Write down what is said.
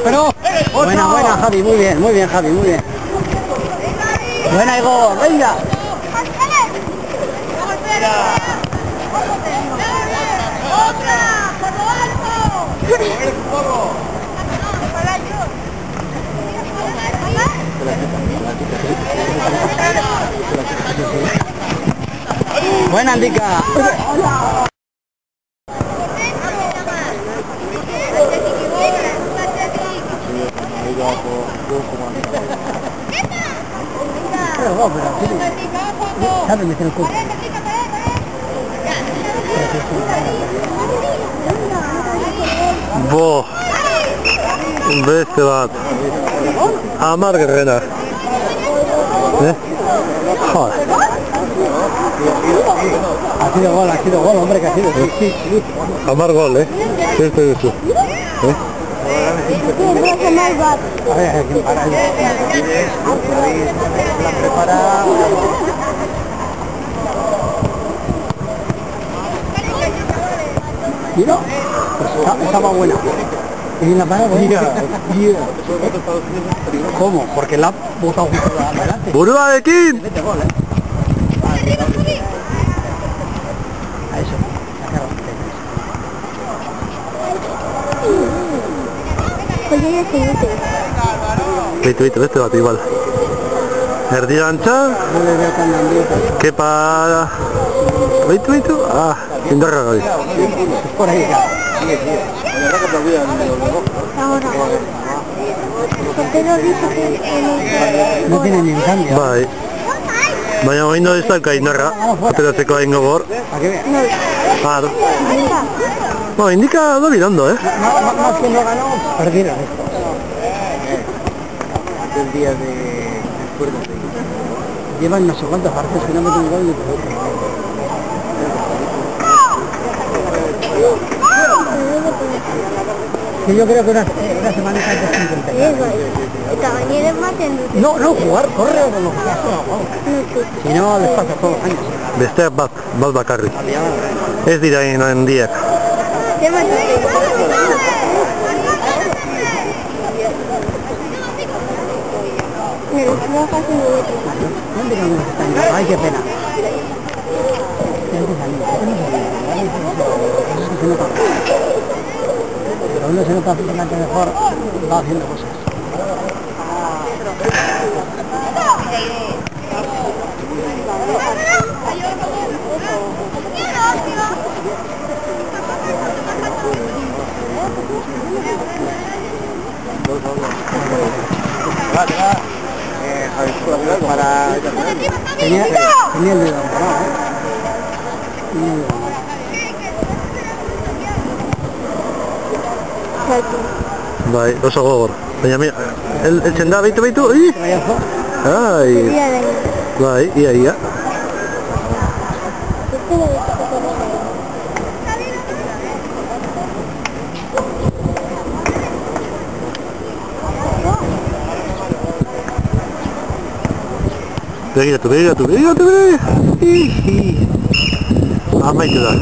Pero, buena Javi, muy bien Javi, muy bien. Buena Igor, venga. Buena Andica. Boh, beste bat. Hamar gerrena. Joder. Ha sido gol, hombre, que ha sido. Sí. Hamar gol, ¿Qué es eso? A ver, ¿quién para? Prepara. Mira, estaba buena. Y la parada, ¿Cómo? Porque la ha botado justo adelante. ¡Burba de King! A eso. Beste bat igual. Erdirantza. Kepa... Baitu. Indarra gabi. Por ahí, Ahora. ¿Por qué no dices que no tiene ni un cambio? Bai. Baina oin da ez dauka indarra. Ateratzeko hain gogor. ¿Para qué veas? Claro. No, indica dominando, Más que no ganó, perdieron. El día de después de... Llevan no sé cuántos partidos que no meten gol ni por otro. Que yo creo que una semana antes de 50. No, jugar, corre o lo que sea. Si no, les pasa todos los años. Besteak bat bakarrik. Ez dira handiak. Ay, qué pena. Pero uno se nota físicamente mejor, va haciendo cosas. Para... Tenía el dedo, Bai, oso gogor. Baina mira, eltzen da, baitu. Ai. Bai, ia. Begiratu. Amaitu da.